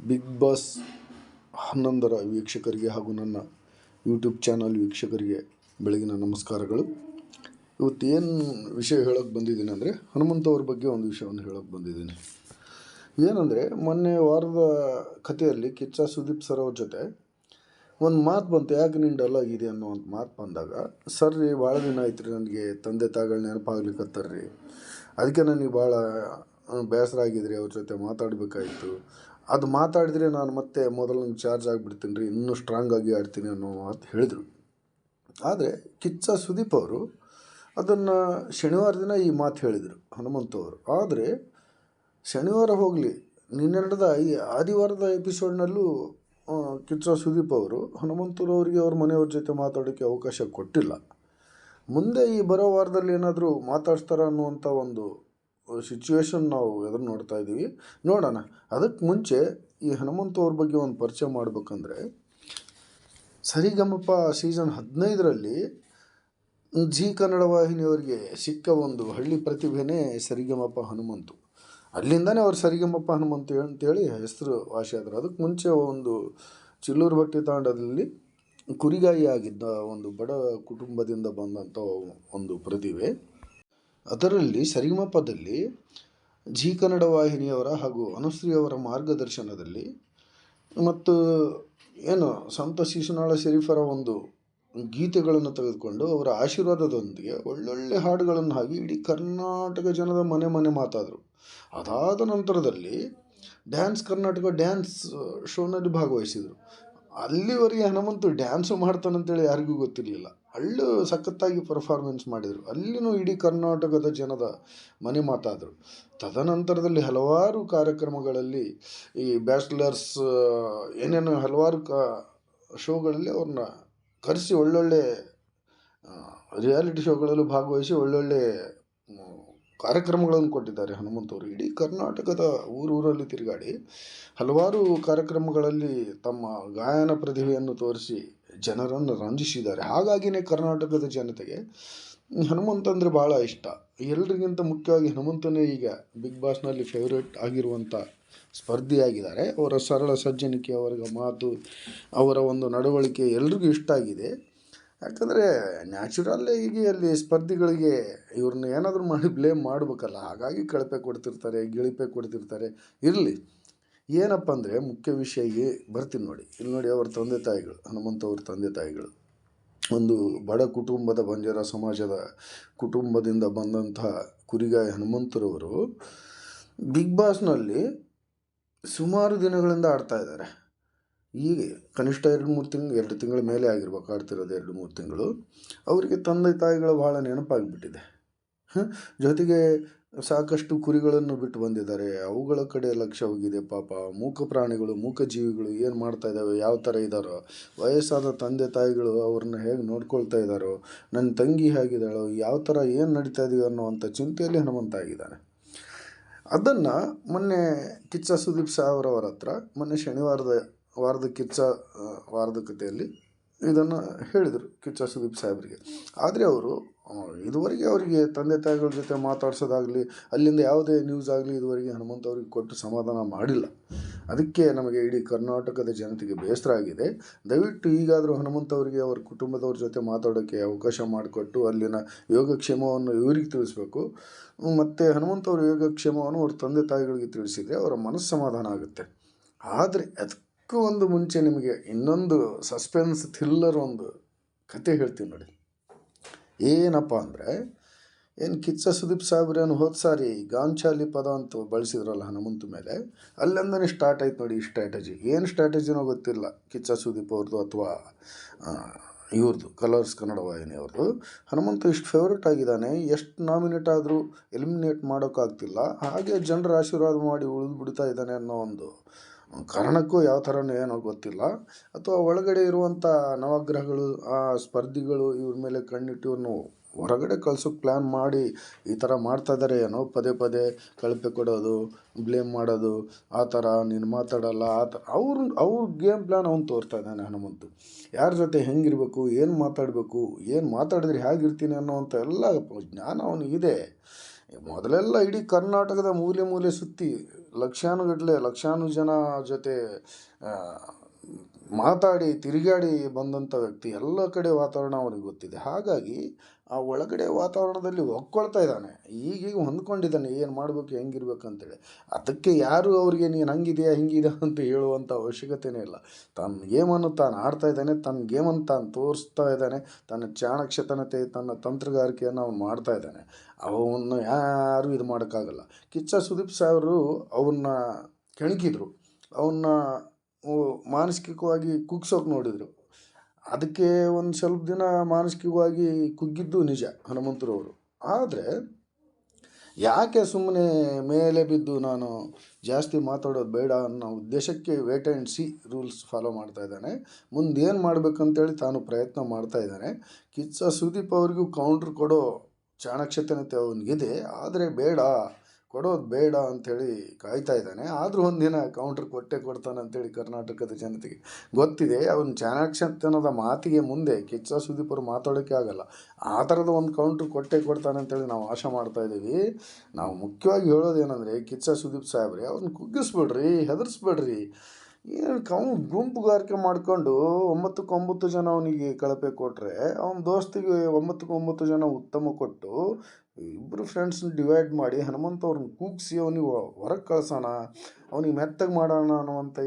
Big boss 11ರ ವೀಕ್ಷಕರಿಗೆ ಹಾಗೂ ನನ್ನ ಯೂಟ್ಯೂಬ್ ಚಾನಲ್ ವೀಕ್ಷಕರಿಗೆ ಬೆಳಗಿನ ನಮಸ್ಕಾರಗಳು. ಇವತ್ತು ಏನು ವಿಷಯ ಹೇಳೋಕ್ಕೆ ಬಂದಿದ್ದೀನಿ ಅಂದರೆ, ಹನುಮಂತ ಅವ್ರ ಬಗ್ಗೆ ಒಂದು ವಿಷಯವನ್ನು ಹೇಳೋಕ್ಕೆ ಬಂದಿದ್ದೀನಿ. ಏನಂದರೆ, ಮೊನ್ನೆ ವಾರದ ಕಥೆಯಲ್ಲಿ ಕಿಚ್ಚ ಸುದೀಪ್ ಸರ್ ಅವ್ರ ಜೊತೆ ಒಂದು ಮಾತು ಬಂತು, ಯಾಕೆ ನೀನು ಡಲ್ ಆಗಿದೆ ಅನ್ನೋ ಒಂದು ಮಾತು ಬಂದಾಗ, ಸರ್ ರೀ ಭಾಳ ದಿನ ಆಯ್ತು ರೀ, ನನಗೆ ತಂದೆ ತಾಯಿಗಳು ನೆನಪಾಗ್ಲಿಕ್ಕತ್ತಾರ್ರಿ, ಅದಕ್ಕೆ ನನಗೆ ಭಾಳ ಬೇಸರ ಆಗಿದ್ರಿ, ಅವ್ರ ಜೊತೆ ಮಾತಾಡಬೇಕಾಯಿತು. ಅದು ಮಾತಾಡಿದರೆ ನಾನು ಮತ್ತೆ ಮೊದಲಂಗೆ ಚಾರ್ಜ್ ಆಗಿಬಿಡ್ತೀನಿ ರೀ, ಇನ್ನೂ ಸ್ಟ್ರಾಂಗ್ ಆಗಿ ಆಡ್ತೀನಿ ಅನ್ನೋ ಮಾತು ಹೇಳಿದರು. ಆದರೆ ಕಿಚ್ಚ ಸುದೀಪ್ ಅವರು ಅದನ್ನು ಶನಿವಾರ ದಿನ ಈ ಮಾತು ಹೇಳಿದರು ಹನುಮಂತವರು. ಆದರೆ ಶನಿವಾರ ಹೋಗಲಿ, ನಿನ್ನೆ ನಡೆದ ಈ ಆದಿವಾರದ ಎಪಿಸೋಡ್ನಲ್ಲೂ ಕಿಚ್ಚ ಸುದೀಪ್ ಅವರು ಹನುಮಂತರವರಿಗೆ ಅವ್ರ ಮನೆಯವ್ರ ಜೊತೆ ಮಾತಾಡೋಕ್ಕೆ ಅವಕಾಶ ಕೊಟ್ಟಿಲ್ಲ. ಮುಂದೆ ಈ ಬರೋ ವಾರದಲ್ಲಿ ಏನಾದರೂ ಮಾತಾಡ್ತಾರ ಅನ್ನುವಂಥ ಒಂದು ಸಿಚುವೇಶನ್ ನಾವು ಎದುರು ನೋಡ್ತಾ ಇದ್ದೀವಿ. ನೋಡೋಣ. ಅದಕ್ಕೆ ಮುಂಚೆ ಈ ಹನುಮಂತ ಅವ್ರ ಬಗ್ಗೆ ಒಂದು ಪರಿಚಯ ಮಾಡಬೇಕಂದ್ರೆ, ಸರಿಗಮಪ ಸೀಸನ್ 15ರಲ್ಲಿ ಜಿ ಕನ್ನಡ ವಾಹಿನಿಯವರಿಗೆ ಸಿಕ್ಕ ಒಂದು ಹಳ್ಳಿ ಪ್ರತಿಭೆನೇ ಸರಿಗಮಪ ಹನುಮಂತು. ಅಲ್ಲಿಂದನೇ ಅವ್ರು ಸರಿಗಮಪ ಹನುಮಂತು ಅಂತೇಳಿ ಹೆಸರು ವಾಸಿಯಾದರು. ಅದಕ್ಕೆ ಮುಂಚೆ ಒಂದು ಚಿಲ್ಲೂರು ಭಟ್ಟಿ ತಾಂಡದಲ್ಲಿ ಕುರಿಗಾಯಿ ಆಗಿದ್ದ ಒಂದು ಬಡ ಕುಟುಂಬದಿಂದ ಬಂದಂಥ ಒಂದು ಪ್ರತಿಭೆ. ಅದರಲ್ಲಿ ಸರಿಗಮಪದಲ್ಲಿ ಜಿ ಕನ್ನಡ ವಾಹಿನಿಯವರ ಹಾಗೂ ಅನುಶ್ರೀಯವರ ಮಾರ್ಗದರ್ಶನದಲ್ಲಿ ಮತ್ತು ಏನು ಸಂತ ಶಿಶುನಾಳ ಶರೀಫರ ಒಂದು ಗೀತೆಗಳನ್ನು ತೆಗೆದುಕೊಂಡು ಅವರ ಆಶೀರ್ವಾದದೊಂದಿಗೆ ಒಳ್ಳೊಳ್ಳೆ ಹಾಡುಗಳನ್ನು ಹಾಕಿ ಇಡೀ ಕರ್ನಾಟಕ ಜನದ ಮನೆ ಮನೆ ಮಾತಾದರು. ಅದಾದ ನಂತರದಲ್ಲಿ ಕರ್ನಾಟಕ ಡ್ಯಾನ್ಸ್ ಶೋನಲ್ಲಿ ಭಾಗವಹಿಸಿದರು. ಅಲ್ಲಿವರೆಗೆ ಹನುಮಂತು ಡ್ಯಾನ್ಸು ಮಾಡ್ತಾನಂತೇಳಿ ಯಾರಿಗೂ ಗೊತ್ತಿರಲಿಲ್ಲ. ಅಲ್ಲೂ ಸಖತ್ತಾಗಿ ಪರ್ಫಾರ್ಮೆನ್ಸ್ ಮಾಡಿದರು. ಅಲ್ಲಿನೂ ಇಡೀ ಕರ್ನಾಟಕದ ಜನದ ಮನೆ ಮಾತಾದರು. ತದನಂತರದಲ್ಲಿ ಹಲವಾರು ಕಾರ್ಯಕ್ರಮಗಳಲ್ಲಿ ಈ ಬ್ಯಾಚುಲರ್ಸ್ ಏನೇನು ಹಲವಾರು ಶೋಗಳಲ್ಲಿ ಅವ್ರನ್ನ ಕರೆಸಿ ಒಳ್ಳೊಳ್ಳೆ ರಿಯಾಲಿಟಿ ಶೋಗಳಲ್ಲೂ ಭಾಗವಹಿಸಿ ಒಳ್ಳೊಳ್ಳೆ ಕಾರ್ಯಕ್ರಮಗಳನ್ನು ಕೊಟ್ಟಿದ್ದಾರೆ ಹನುಮಂತವರು. ಇಡೀ ಕರ್ನಾಟಕದ ಊರೂರಲ್ಲಿ ತಿರುಗಾಡಿ ಹಲವಾರು ಕಾರ್ಯಕ್ರಮಗಳಲ್ಲಿ ತಮ್ಮ ಗಾಯನ ಪ್ರತಿಭೆಯನ್ನು ತೋರಿಸಿ ಜನರನ್ನು ರಂಜಿಸಿದ್ದಾರೆ. ಹಾಗಾಗಿಯೇ ಕರ್ನಾಟಕದ ಜನತೆಗೆ ಹನುಮಂತ ಅಂದರೆ ಭಾಳ ಇಷ್ಟ. ಎಲ್ರಿಗಿಂತ ಮುಖ್ಯವಾಗಿ ಹನುಮಂತನೇ ಈಗ ಬಿಗ್ ಬಾಸ್ನಲ್ಲಿ ಫೇವ್ರೇಟ್ ಆಗಿರುವಂಥ ಸ್ಪರ್ಧಿಯಾಗಿದ್ದಾರೆ. ಅವರ ಸರಳ ಸಜ್ಜನಿಕೆ, ಅವರ ಮಾತು, ಅವರ ಒಂದು ನಡವಳಿಕೆ ಎಲ್ರಿಗೂ ಇಷ್ಟ ಆಗಿದೆ. ಯಾಕಂದರೆ ನ್ಯಾಚುರಲ್ಲೇ ಈಗ ಅಲ್ಲಿ ಸ್ಪರ್ಧಿಗಳಿಗೆ ಇವ್ರನ್ನ ಏನಾದರೂ ಮಾಡಿ ಬ್ಲೇಮ್ ಮಾಡಬೇಕಲ್ಲ, ಹಾಗಾಗಿ ಕಳಪೆ ಕೊಡ್ತಿರ್ತಾರೆ, ಗಿಳಿಪೆ ಕೊಡ್ತಿರ್ತಾರೆ. ಇರಲಿ, ಏನಪ್ಪ ಅಂದರೆ ಮುಖ್ಯ ವಿಷಯಕ್ಕೆ ಬರ್ತೀನಿ ನೋಡಿ. ಇಲ್ಲಿ ನೋಡಿ, ಅವ್ರ ತಂದೆ ತಾಯಿಗಳು, ಹನುಮಂತ ಅವ್ರ ತಂದೆ ತಾಯಿಗಳು ಒಂದು ಬಡ ಕುಟುಂಬದ, ಬಂಜಾರ ಸಮಾಜದ ಕುಟುಂಬದಿಂದ ಬಂದಂತಹ ಕುರಿಗಾಯಿ ಹನುಮಂತರವರು ಬಿಗ್ ಬಾಸ್ನಲ್ಲಿ ಸುಮಾರು ದಿನಗಳಿಂದ ಆಡ್ತಾ ಇದ್ದಾರೆ. ಹೀಗೆ ಕನಿಷ್ಠ 2 ತಿಂಗಳ ಮೇಲೆ ಆಗಿರ್ಬೇಕು ಆಡ್ತಿರೋದು, 2-3 ತಿಂಗಳು. ಅವರಿಗೆ ತಂದೆ ತಾಯಿಗಳು ಭಾಳ ನೆನಪಾಗಿಬಿಟ್ಟಿದೆ. ಜೊತೆಗೆ ಸಾಕಷ್ಟು ಕುರಿಗಳನ್ನು ಬಿಟ್ಟು ಬಂದಿದ್ದಾರೆ. ಅವುಗಳ ಕಡೆ ಲಕ್ಷ್ಯ ಹೋಗಿದೆ. ಪಾಪ ಮೂಕ ಪ್ರಾಣಿಗಳು, ಮೂಕ ಜೀವಿಗಳು ಏನು ಮಾಡ್ತಾ ಇದ್ದಾವೆ, ಯಾವ ಥರ ಇದ್ದಾರೋ, ವಯಸ್ಸಾದ ತಂದೆ ತಾಯಿಗಳು ಅವ್ರನ್ನ ಹೇಗೆ ನೋಡ್ಕೊಳ್ತಾ ಇದ್ದಾರೋ, ನನ್ನ ತಂಗಿ ಹೇಗಿದ್ದಾಳೋ, ಯಾವ ಥರ ಏನು ನಡೀತಾ ಇದೆಯೋ ಅನ್ನೋವಂಥ ಚಿಂತೆಯಲ್ಲಿ ಹನುಮಂತ ಆಗಿದ್ದಾನೆ. ಅದನ್ನು ಮೊನ್ನೆ ಕಿಚ್ಚ ಸುದೀಪ್ ಸಾವ್ರವರ ಹತ್ರ ಮೊನ್ನೆ ವಾರದ ಕಿಚ್ಚ ವಾರದ ಕಥೆಯಲ್ಲಿ ಇದನ್ನು ಹೇಳಿದರು ಕಿಚ್ಚ ಸುದೀಪ್ ಸಾಹೇಬರಿಗೆ. ಆದರೆ ಅವರು ಇದುವರೆಗೆ ಅವರಿಗೆ ತಂದೆ ತಾಯಿಗಳ ಜೊತೆ ಮಾತಾಡ್ಸೋದಾಗಲಿ, ಅಲ್ಲಿಂದ ಯಾವುದೇ ನ್ಯೂಸ್ ಆಗಲಿ ಇದುವರೆಗೆ ಹನುಮಂತ ಅವ್ರಿಗೆ ಕೊಟ್ಟು ಸಮಾಧಾನ ಮಾಡಿಲ್ಲ. ಅದಕ್ಕೆ ನಮಗೆ ಇಡೀ ಕರ್ನಾಟಕದ ಜನತೆಗೆ ಬೇಸರ ಆಗಿದೆ. ದಯವಿಟ್ಟು ಈಗಾದರೂ ಹನುಮಂತ ಅವರಿಗೆ ಅವ್ರ ಕುಟುಂಬದವ್ರ ಜೊತೆ ಮಾತಾಡೋಕ್ಕೆ ಅವಕಾಶ ಮಾಡಿಕೊಟ್ಟು ಅಲ್ಲಿನ ಯೋಗಕ್ಷೇಮವನ್ನು ಇವರಿಗೆ ತಿಳಿಸ್ಬೇಕು. ಮತ್ತು ಹನುಮಂತ ಅವ್ರ ಯೋಗಕ್ಷೇಮವನ್ನು ಅವ್ರ ತಂದೆ ತಾಯಿಗಳಿಗೆ ತಿಳಿಸಿದರೆ ಅವರ ಮನಸ್ಸು ಸಮಾಧಾನ ಆಗುತ್ತೆ. ಆದರೆ ಅದಕ್ಕೂ ಒಂದು ಮುಂಚೆ ನಿಮಗೆ ಇನ್ನೊಂದು ಸಸ್ಪೆನ್ಸ್ ಥ್ರಿಲ್ಲರ್ ಒಂದು ಕತೆ ಹೇಳ್ತೀವಿ ನೋಡಿ. ಏನಪ್ಪ ಅಂದರೆ, ಏನು ಕಿಚ್ಚ ಸುದೀಪ್ ಸಾಹೇಬ್ರೇನು ಹೋದ ಸಾರಿ ಗಾಂಚಾಲಿ ಪದ ಅಂತ ಬಳಸಿದ್ರಲ್ಲ ಹನುಮಂತ ಮೇಲೆ, ಅಲ್ಲಿಂದನೇ ಸ್ಟಾರ್ಟ್ ಆಯ್ತು ನೋಡಿ ಈ ಸ್ಟ್ರಾಟಜಿ. ಏನು ಸ್ಟ್ರಾಟಜಿನೋ ಗೊತ್ತಿಲ್ಲ ಕಿಚ್ಚ ಸುದೀಪ್ ಅವ್ರದ್ದು ಅಥವಾ ಇವ್ರದ್ದು ಕಲರ್ಸ್ ಕನ್ನಡ ವಾಹಿನಿಯವ್ರದ್ದು. ಹನುಮಂತ ಇಷ್ಟು ಫೇವ್ರೇಟ್ ಆಗಿದ್ದಾನೆ, ಎಷ್ಟು ನಾಮಿನೇಟ್ ಆದರೂ ಎಲಿಮಿನೇಟ್ ಮಾಡೋಕ್ಕಾಗ್ತಿಲ್ಲ, ಹಾಗೆ ಜನರ ಆಶೀರ್ವಾದ ಮಾಡಿ ಉಳಿದು ಬಿಡ್ತಾ ಇದ್ದಾನೆ ಅನ್ನೋ ಒಂದು ಕಾರಣಕ್ಕೂ ಯಾವ ಥರನೂ ಏನೋ ಗೊತ್ತಿಲ್ಲ, ಅಥವಾ ಒಳಗಡೆ ಇರುವಂಥ ನವಗ್ರಹಗಳು, ಆ ಸ್ಪರ್ಧಿಗಳು ಇವ್ರ ಮೇಲೆ ಕಣ್ಣಿಟ್ಟು ಇವ್ರನ್ನು ಹೊರಗಡೆ ಕಳ್ಸೋಕ್ಕೆ ಪ್ಲ್ಯಾನ್ ಮಾಡಿ ಈ ಥರ ಮಾಡ್ತಾ ಇದ್ದಾರೆ ಏನೋ. ಪದೇ ಪದೇ ಕಳಪೆ ಕೊಡೋದು, ಬ್ಲೇಮ್ ಮಾಡೋದು, ಆ ಥರ ನೀನು ಮಾತಾಡಲ್ಲ, ಆ ಥರ ಅವ್ರ ಗೇಮ್ ಪ್ಲ್ಯಾನ್ ಅವ್ನು ತೋರ್ತಾ ಇದ್ದಾನೆ ಹನುಮಂತು. ಯಾರ ಜೊತೆ ಹೆಂಗಿರಬೇಕು, ಏನು ಮಾತಾಡಬೇಕು, ಏನು ಮಾತಾಡಿದ್ರೆ ಹೇಗಿರ್ತೀನಿ ಅನ್ನೋವಂಥ ಎಲ್ಲ ಜ್ಞಾನ ಅವನಿಗಿದೆ. ಮೊದಲೆಲ್ಲ ಇಡೀ ಕರ್ನಾಟಕದ ಮೂಲೆ ಮೂಲೆ ಸುತ್ತಿ ಲಕ್ಷಾನುಗಟ್ಟಲೆ ಲಕ್ಷಾನು ಜನ ಜೊತೆ ಆ, ಮಾತಾಡಿ ತಿರುಗಾಡಿ ಬಂದಂಥ ವ್ಯಕ್ತಿ. ಎಲ್ಲ ಕಡೆ ವಾತಾವರಣ ಅವನಿಗೆ ಗೊತ್ತಿದೆ. ಹಾಗಾಗಿ ಆ ಒಳಗಡೆ ವಾತಾವರಣದಲ್ಲಿ ಒಕ್ಕೊಳ್ತಾ ಇದ್ದಾನೆ. ಈಗೀಗ ಹೊಂದ್ಕೊಂಡಿದ್ದಾನೆ ಏನು ಮಾಡಬೇಕು ಹೆಂಗಿರ್ಬೇಕು ಅಂತೇಳಿ. ಅದಕ್ಕೆ ಯಾರು ಅವರಿಗೆ ನೀನು ಹಂಗಿದೆಯಾ ಹಿಂಗಿದೆ ಅಂತ ಹೇಳುವಂಥ ಅವಶ್ಯಕತೆಯೇ ಇಲ್ಲ. ತನ್ನ ಗೇಮನ್ನು ತಾನು ಆಡ್ತಾ ಇದ್ದಾನೆ, ತನ್ನ ಗೇಮನ್ನು ತಾನು ತೋರಿಸ್ತಾ ಇದ್ದಾನೆ, ತನ್ನ ಚಾಣಕ್ಷತನತೆ ತನ್ನ ತಂತ್ರಗಾರಿಕೆಯನ್ನು ಅವನು ಮಾಡ್ತಾ ಇದ್ದಾನೆ. ಅವನ್ನ ಯಾರೂ ಇದು ಮಾಡೋಕ್ಕಾಗಲ್ಲ. ಕಿಚ್ಚ ಸುದೀಪ್ ಸಾಹೇಬರು ಅವನ್ನ ಕೆಣಕಿದ್ರು, ಅವನ್ನ ಮಾನಸಿಕವಾಗಿ ಕುಗ್ಸೋಕೆ ನೋಡಿದರು. ಅದಕ್ಕೆ ಒಂದು ಸ್ವಲ್ಪ ದಿನ ಮಾನಸಿಕವಾಗಿ ಕುಗ್ಗಿದ್ದು ನಿಜ ಹನುಮಂತರವರು. ಆದರೆ ಯಾಕೆ ಸುಮ್ಮನೆ ಮೇಲೆ ಬಿದ್ದು ನಾನು ಜಾಸ್ತಿ ಮಾತಾಡೋದು ಬೇಡ ಅನ್ನೋ ಉದ್ದೇಶಕ್ಕೆ wait and see rules follow ಮಾಡ್ತಾ ಇದ್ದಾನೆ. ಮುಂದೇನು ಮಾಡಬೇಕಂತೇಳಿ ತಾನು ಪ್ರಯತ್ನ ಮಾಡ್ತಾ ಇದ್ದಾನೆ. ಕಿಚ್ಚ ಸುದೀಪ್ ಅವ್ರಿಗೂ ಕೌಂಟ್ರ್ ಕೊಡೋ ಚಾಣಕ್ಷತನತೆ ಅವನಿಗಿದೆ. ಆದರೆ ಕೊಡೋದು ಬೇಡ ಅಂಥೇಳಿ ಕಾಯ್ತಾ ಇದ್ದಾನೆ. ಆದರೂ ಒಂದಿನ ಕೌಂಟ್ರ್ ಕೊಡ್ತಾನೆ ಅಂತೇಳಿ ಕರ್ನಾಟಕದ ಜನತೆಗೆ ಗೊತ್ತಿದೆ. ಅವನ ಚಾಣಕ್ಷತನದ ಮಾತಿಗೆ ಮುಂದೆ ಕಿಚ್ಚ ಸುದೀಪ್ ಅವರು ಮಾತಾಡೋಕ್ಕೆ ಆಗಲ್ಲ. ಆ ಥರದ ಒಂದು ಕೌಂಟ್ರ್ ಕೊಡ್ತಾನೆ ಅಂತೇಳಿ ನಾವು ಆಶೆ ಮಾಡ್ತಾ ಇದ್ದೀವಿ. ನಾವು ಮುಖ್ಯವಾಗಿ ಹೇಳೋದೇನೆಂದರೆ, ಕಿಚ್ಚ ಸುದೀಪ್ ಸಾಹೇಬ್ರೆ ಅವ್ರನ್ನ ಕುಗ್ಗಿಸ್ಬೇಡ್ರಿ, ಹೆದರ್ಸ್ಬೇಡ್ರಿ. ಏನು ಗುಂಪುಗಾರಿಕೆ ಮಾಡಿಕೊಂಡು 9ಕ್ಕೆ 9 ಜನ ಅವನಿಗೆ ಕಳಪೆ ಕೊಟ್ಟರೆ, ಅವನ ದೋಸ್ತಿಗೆ 9ಕ್ಕೆ 9 ಜನ ಉತ್ತಮ ಕೊಟ್ಟು ಇಬ್ಬರು ಫ್ರೆಂಡ್ಸ್ನ ಡಿವೈಡ್ ಮಾಡಿ ಹನುಮಂತ ಅವ್ರನ್ನ ಕೂಗಿಸಿ ಅವನಿಗೆ ಹೊರಗೆ ಕಳ್ಸೋಣ, ಅವನಿಗೆ ಮೆತ್ತಗೆ ಮಾಡೋಣ ಅನ್ನುವಂಥ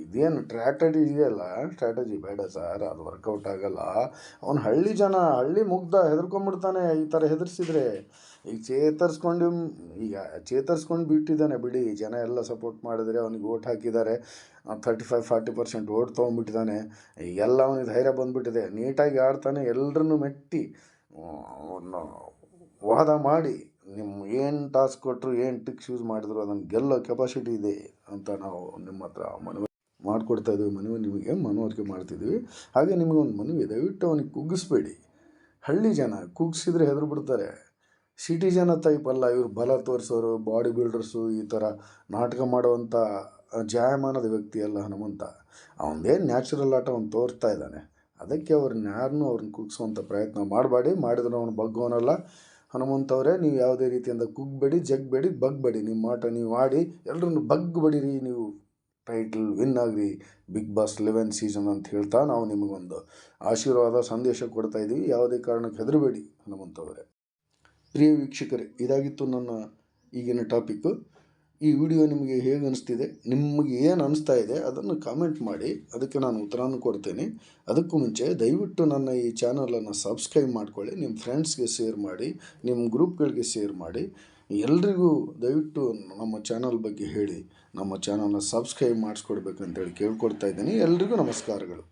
ಇದೇನು ಸ್ಟ್ರಾಟಜಿ ಬೇಡ ಸರ್. ಅದು ವರ್ಕೌಟ್ ಆಗಲ್ಲ. ಅವನು ಹಳ್ಳಿ ಮುಗ್ಧ ಹೆದರ್ಕೊಂಡ್ಬಿಡ್ತಾನೆ ಈ ಥರ ಹೆದರ್ಸಿದ್ರೆ. ಈಗ ಚೇತರಿಸ್ಕೊಂಡು ಬಿಟ್ಟಿದ್ದಾನೆ ಬಿಡಿ. ಜನ ಎಲ್ಲ ಸಪೋರ್ಟ್ ಮಾಡಿದರೆ, ಅವನಿಗೆ ಓಟ್ ಹಾಕಿದ್ದಾರೆ. 35-40% ಓಟ್ ತೊಗೊಂಡ್ಬಿಟ್ಟಿದ್ದಾನೆ. ಈಗೆಲ್ಲ ಅವನಿಗೆ ಧೈರ್ಯ ಬಂದುಬಿಟ್ಟಿದೆ. ನೀಟಾಗಿ ಆಡ್ತಾನೆ, ಎಲ್ಲರನ್ನೂ ಮೆಟ್ಟಿ ವಾದ ಮಾಡಿ ಏನು ಟಾಸ್ಕ್ ಕೊಟ್ಟರು, ಏನು ಟ್ರಿಕ್ಸ್ ಯೂಸ್ ಮಾಡಿದ್ರು ಅದನ್ನು ಗೆಲ್ಲೋ ಕೆಪಾಸಿಟಿ ಇದೆ ಅಂತ ನಾವು ನಿಮ್ಮ ಹತ್ರ ಮನವಿ ಮಾಡಿಕೊಡ್ತಾ ಇದ್ದೀವಿ. ನಿಮಗೆ ಮನವರಿಕೆ ಮಾಡ್ತಿದ್ದೀವಿ. ಹಾಗೆ ನಿಮಗೊಂದು ಮನವಿ, ದಯವಿಟ್ಟು ಅವನಿಗೆ ಕುಗ್ಗಿಸ್ಬೇಡಿ. ಹಳ್ಳಿ ಜನ ಕುಗ್ಸಿದ್ರೆ ಹೆದರು ಬಿಡ್ತಾರೆ. ಸಿಟಿ ಜನ ಟೈಪ್ ಅಲ್ಲ ಇವರು. ಬಲ ತೋರಿಸೋರು, ಬಾಡಿ ಬಿಲ್ಡರ್ಸು, ಈ ಥರ ನಾಟಕ ಮಾಡುವಂಥ ಜಾಯಮಾನದ ವ್ಯಕ್ತಿ ಅಲ್ಲ ಹನುಮಂತ. ಅವನದೇನು ನ್ಯಾಚುರಲ್ ಆಟ ಅವನು ತೋರಿಸ್ತಾ ಇದ್ದಾನೆ. ಅದಕ್ಕೆ ಅವ್ರನ್ನ ಕುಗ್ಸುವಂಥ ಪ್ರಯತ್ನ ಮಾಡಬೇಡಿ. ಮಾಡಿದ್ರೆ ಅವನು ಬಗ್ಗೋನಲ್ಲ. ಹನುಮಂತವರೇ, ನೀವು ಯಾವುದೇ ರೀತಿಯಿಂದ ಕುಗ್ಬೇಡಿ, ಜಗ್ಬೇಡಿ, ಬಗ್ಬೇಡಿ. ನಿಮ್ಮ ಆಟ ನೀವು ಆಡಿ, ಎಲ್ಲರನ್ನು ಬಗ್ಬೇಡಿರಿ. ನೀವು ಟೈಟಲ್ ವಿನ್ ಆಗಿರಿ, ಬಿಗ್ ಬಾಸ್ 11 ಸೀಸನ್ ಅಂತ ಹೇಳ್ತಾ ನಾವು ನಿಮಗೊಂದು ಆಶೀರ್ವಾದ ಸಂದೇಶ ಕೊಡ್ತಾ ಇದ್ದೀವಿ. ಯಾವುದೇ ಕಾರಣಕ್ಕೆ ಹೆದರಬೇಡಿ ಹನುಮಂತವರೇ. ಪ್ರಿಯ ವೀಕ್ಷಕರೇ, ಇದಾಗಿತ್ತು ನನ್ನ ಈಗಿನ ಟಾಪಿಕ್ಕು. ಈ ವಿಡಿಯೋ ನಿಮಗೆ ಹೇಗೆ ಅನಿಸ್ತಿದೆ, ನಿಮಗೆ ಏನು ಅನಿಸ್ತಾ ಇದೆ ಅದನ್ನು ಕಾಮೆಂಟ್ ಮಾಡಿ. ಅದಕ್ಕೆ ನಾನು ಉತ್ತರನೂ ಕೊಡ್ತೇನೆ. ಅದಕ್ಕೂ ಮುಂಚೆ ದಯವಿಟ್ಟು ನನ್ನ ಈ ಚಾನಲನ್ನು ಸಬ್ಸ್ಕ್ರೈಬ್ ಮಾಡ್ಕೊಳ್ಳಿ. ನಿಮ್ಮ ಫ್ರೆಂಡ್ಸ್ಗೆ ಶೇರ್ ಮಾಡಿ, ನಿಮ್ಮ ಗ್ರೂಪ್ಗಳಿಗೆ ಶೇರ್ ಮಾಡಿ. ಎಲ್ರಿಗೂ ದಯವಿಟ್ಟು ನಮ್ಮ ಚಾನಲ್ ಬಗ್ಗೆ ಹೇಳಿ, ನಮ್ಮ ಚಾನಲ್ನ ಸಬ್ಸ್ಕ್ರೈಬ್ ಮಾಡಿಸ್ಕೊಡ್ಬೇಕಂತೇಳಿ ಕೇಳ್ಕೊಡ್ತಾ ಇದ್ದೀನಿ. ಎಲ್ರಿಗೂ ನಮಸ್ಕಾರಗಳು.